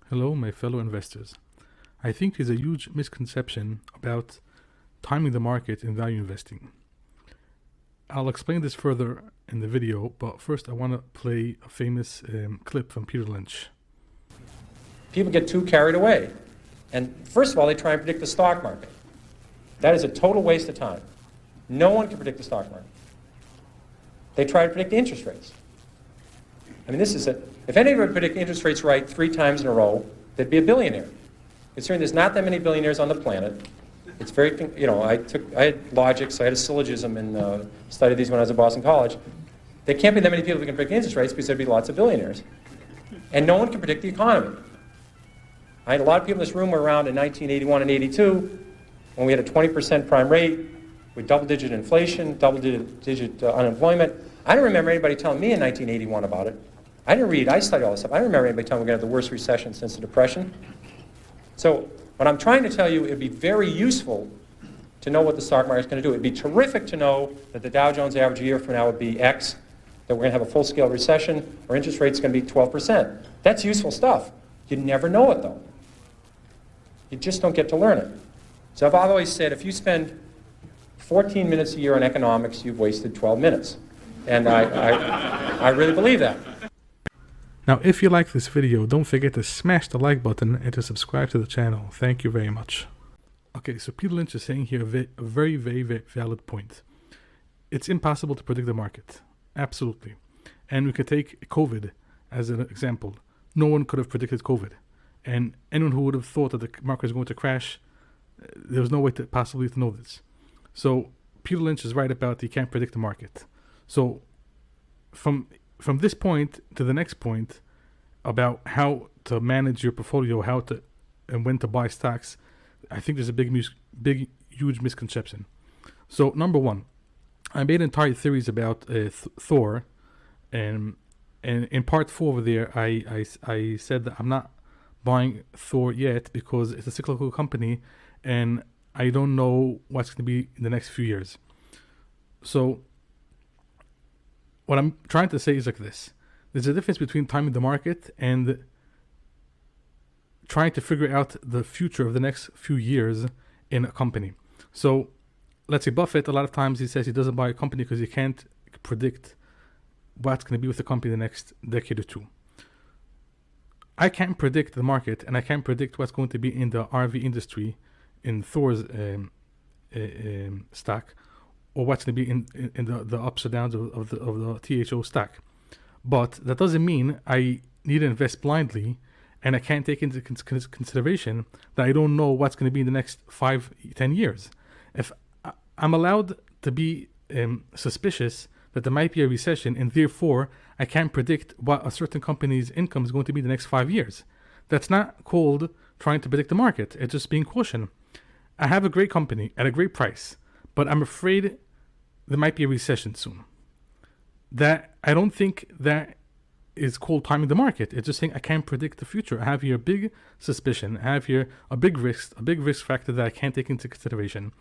Hello, my fellow investors. I think there's a huge misconception about timing the market in value investing. I'll explain this further in the video, but first I want to play a famous clip from Peter Lynch. People get too carried away. And first of all, they try and predict the stock market. That is a total waste of time. No one can predict the stock market. They try to predict interest rates. I mean, if anybody would predict interest rates right 3 times in a row, they'd be a billionaire. Considering there's not that many billionaires on the planet, it's very, I had logic, so I had a syllogism and studied these when I was at Boston College. There can't be that many people that can predict interest rates because there'd be lots of billionaires. And no one can predict the economy. I had a lot of people in this room were around in 1981 and 82 when we had a 20% prime rate with double-digit inflation, double-digit unemployment. I don't remember anybody telling me in 1981 about it. I didn't read, I studied all this stuff. I don't remember anybody telling me we're going to have the worst recession since the Depression. So what I'm trying to tell you, it would be very useful to know what the stock market is going to do. It would be terrific to know that the Dow Jones average a year from now would be X, that we're going to have a full-scale recession, or interest rates are going to be 12%. That's useful stuff. You never know it, though. You just don't get to learn it. So I've always said, if you spend 14 minutes a year on economics, you've wasted 12 minutes. And I really believe that. Now, if you like this video, don't forget to smash the like button and to subscribe to the channel. Thank you very much. Okay, so Peter Lynch is saying here a very, very, very valid point. It's impossible to predict the market. Absolutely. And we could take COVID as an example. No one could have predicted COVID. And anyone who would have thought that the market was going to crash, there was no way to possibly to know this. So Peter Lynch is right about you can't predict the market. So from this point to the next point about how to manage your portfolio, how to and when to buy stocks, I think there's a huge misconception. So number one, I made entire theories about Thor, and in part 4 over there, I said that I'm not buying Thor yet because it's a cyclical company, and I don't know what's going to be in the next few years. So what I'm trying to say is like this. There's a difference between timing the market and trying to figure out the future of the next few years in a company. So let's say Buffett, a lot of times he says he doesn't buy a company because he can't predict what's going to be with the company the next decade or two. I can't predict the market, and I can't predict what's going to be in the RV industry in Thor's stock, or what's going to be in the ups or downs of the THO stock. But that doesn't mean I need to invest blindly, and I can't take into consideration that I don't know what's going to be in the next 5-10 years. If I'm allowed to be suspicious that there might be a recession, and therefore I can't predict what a certain company's income is going to be the next 5 years. That's not called trying to predict the market. It's just being cautious. I have a great company at a great price, but I'm afraid there might be a recession soon. That I don't think that is called timing the market. It's just saying I can't predict the future. I have here a big suspicion. I have here a big risk factor that I can't take into consideration.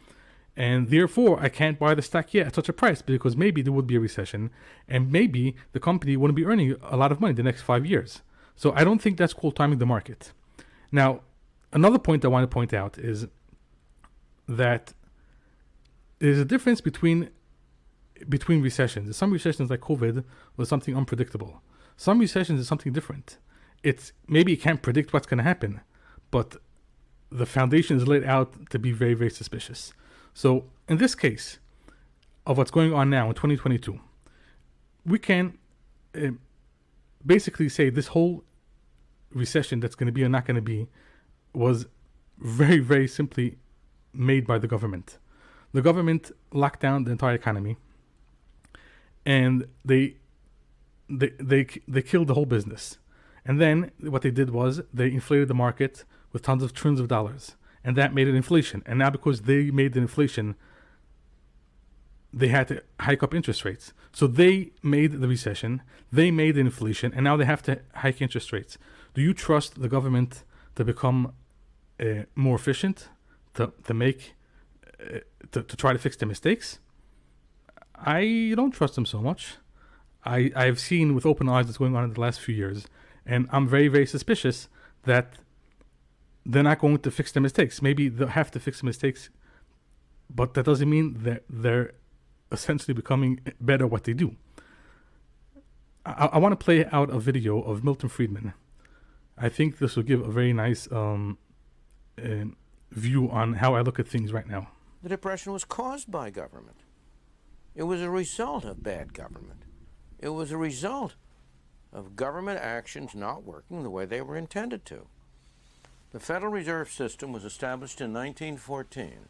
And therefore, I can't buy the stock yet at such a price because maybe there would be a recession and maybe the company wouldn't be earning a lot of money the next 5 years. So I don't think that's called timing the market. Now, another point I want to point out is that there's a difference between recessions. Some recessions like COVID was something unpredictable. Some recessions is something different. It's maybe you can't predict what's going to happen, but the foundation is laid out to be very, very suspicious. So in this case of what's going on now in 2022, we can basically say this whole recession that's going to be or not going to be was very, very simply made by the government. The government locked down the entire economy, and they killed the whole business. And then what they did was they inflated the market with tons of trillions of dollars. And that made it inflation. And now because they made the inflation, they had to hike up interest rates. So they made the recession, they made the inflation, and now they have to hike interest rates. Do you trust the government to become more efficient, to try to fix the mistakes? I don't trust them so much. I've seen with open eyes what's going on in the last few years, and I'm very, very suspicious that they're not going to fix their mistakes. Maybe they'll have to fix the mistakes, but that doesn't mean that they're essentially becoming better at what they do. I want to play out a video of Milton Friedman. I think this will give a very nice view on how I look at things right now. The Depression was caused by government. It was a result of bad government. It was a result of government actions not working the way they were intended to. The Federal Reserve System was established in 1914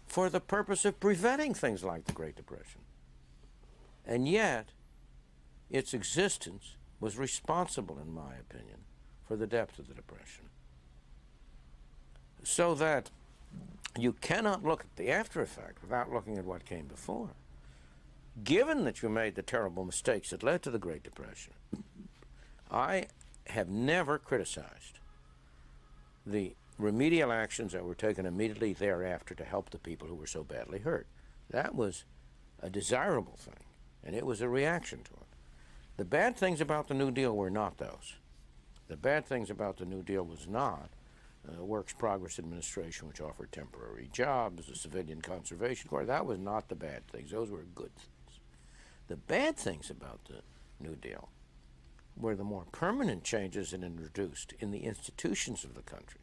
for the purpose of preventing things like the Great Depression. And yet, its existence was responsible, in my opinion, for the depth of the Depression. So that you cannot look at the after effect without looking at what came before. Given that you made the terrible mistakes that led to the Great Depression, I have never criticized the remedial actions that were taken immediately thereafter to help the people who were so badly hurt. That was a desirable thing, and it was a reaction to it. The bad things about the New Deal were not those. The bad things about the New Deal was not Works Progress Administration, which offered temporary jobs, the Civilian Conservation Corps. That was not the bad things. Those were good things. The bad things about the New Deal were the more permanent changes it introduced in the institutions of the country.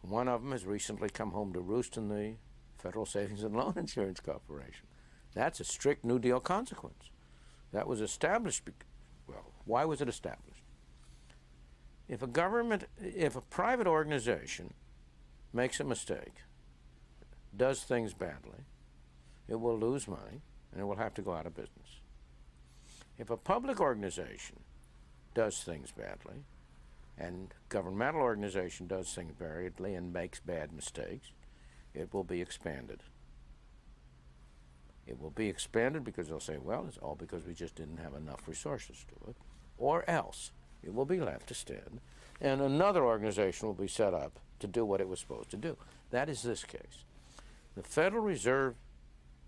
One of them has recently come home to roost in the Federal Savings and Loan Insurance Corporation. That's a strict New Deal consequence. That was established, well, why was it established? If a private organization makes a mistake, does things badly, it will lose money and it will have to go out of business. If a public organization does things badly and governmental organization does things badly and makes bad mistakes, it will be expanded. It will be expanded because they'll say, well, it's all because we just didn't have enough resources to do it, or else it will be left to stand, and another organization will be set up to do what it was supposed to do. That is this case. The Federal Reserve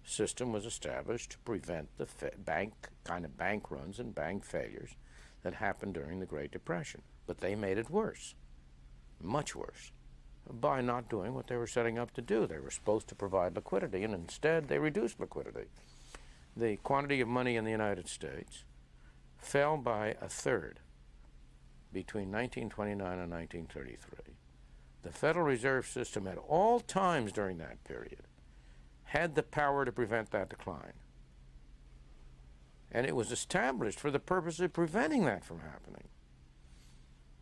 System was established to prevent the bank runs and bank failures that happened during the Great Depression. But they made it worse, much worse, by not doing what they were setting up to do. They were supposed to provide liquidity, and instead they reduced liquidity. The quantity of money in the United States fell by a third between 1929 and 1933. The Federal Reserve System at all times during that period had the power to prevent that decline. And it was established for the purpose of preventing that from happening.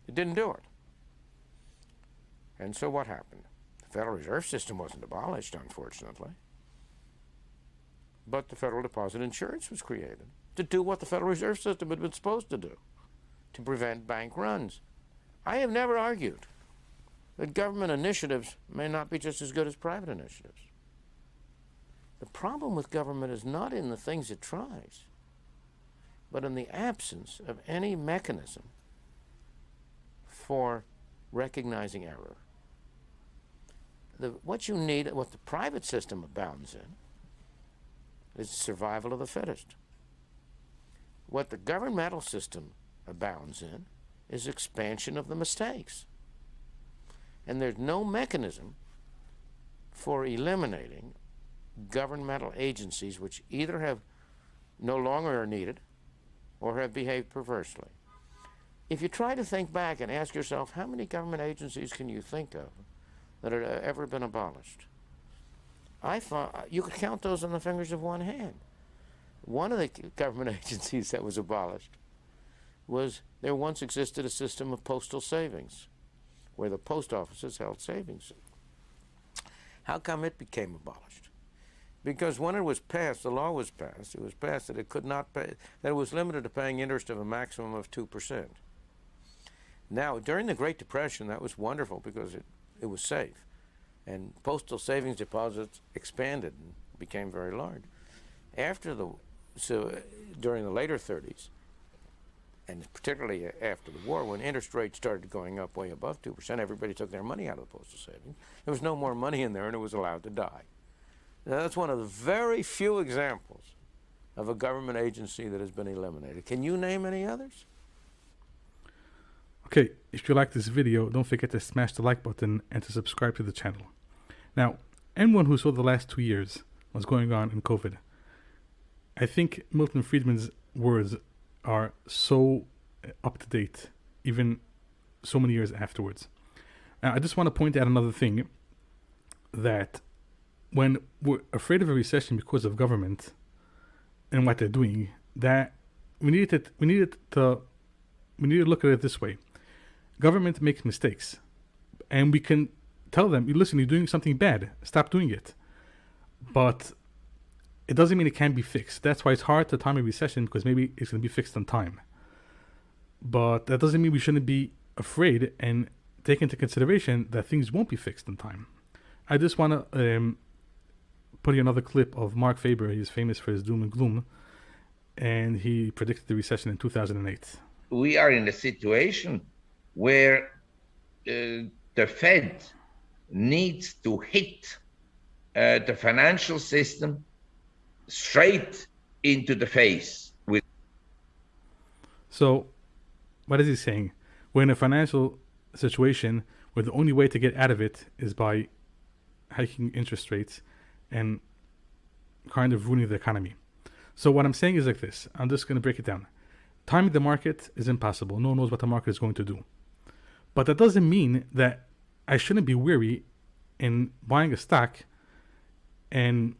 It didn't do it. And so what happened? The Federal Reserve System wasn't abolished, unfortunately. But the Federal Deposit Insurance was created to do what the Federal Reserve System had been supposed to do, to prevent bank runs. I have never argued that government initiatives may not be just as good as private initiatives. The problem with government is not in the things it tries, but in the absence of any mechanism for recognizing error. What you need, what the private system abounds in, is survival of the fittest. What the governmental system abounds in is expansion of the mistakes. And there's no mechanism for eliminating governmental agencies which either have no longer are needed or have behaved perversely. If you try to think back and ask yourself, how many government agencies can you think of that have ever been abolished? I thought you could count those on the fingers of one hand. One of the government agencies that was abolished was there once existed a system of postal savings where the post offices held savings. How come it became abolished? Because when it was passed, the law was passed, it was passed that it could not pay, that it was limited to paying interest of a maximum of 2%. Now, during the Great Depression, that was wonderful because it was safe. And postal savings deposits expanded and became very large. During the later 30s, and particularly after the war, when interest rates started going up way above 2%, everybody took their money out of the postal savings. There was no more money in there, and it was allowed to die. Now, that's one of the very few examples of a government agency that has been eliminated. Can you name any others? Okay, if you like this video, don't forget to smash the like button and to subscribe to the channel. Now, anyone who saw the last 2 years what's going on in COVID, I think Milton Friedman's words are so up to date, even so many years afterwards. Now, I just want to point out another thing, that when we're afraid of a recession because of government and what they're doing, that we need to look at it this way. Government makes mistakes, and we can tell them, listen, you're doing something bad, stop doing it. But it doesn't mean it can't be fixed. That's why it's hard to time a recession, because maybe it's going to be fixed on time. But that doesn't mean we shouldn't be afraid and take into consideration that things won't be fixed in time. I just want to put you another clip of Marc Faber. He's famous for his doom and gloom, and he predicted the recession in 2008. We are in a situation where the Fed needs to hit the financial system straight into the face. So, what is he saying? We're in a financial situation where the only way to get out of it is by hiking interest rates and kind of ruining the economy. So what I'm saying is like this. I'm just going to break it down. Timing the market is impossible. No one knows what the market is going to do. But that doesn't mean that I shouldn't be wary in buying a stock and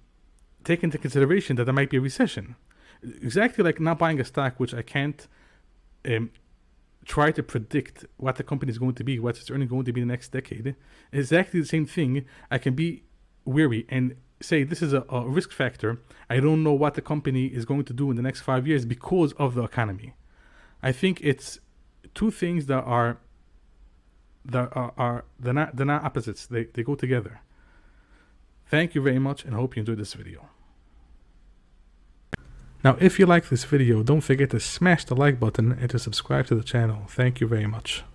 take into consideration that there might be a recession. Exactly like not buying a stock which I can't try to predict what the company is going to be, what its earnings going to be in the next decade. Exactly the same thing. I can be wary and say this is a risk factor. I don't know what the company is going to do in the next 5 years because of the economy. I think it's two things that are they're not opposites. They go together. Thank you very much, and I hope you enjoyed this video. Now, if you like this video, don't forget to smash the like button and to subscribe to the channel. Thank you very much.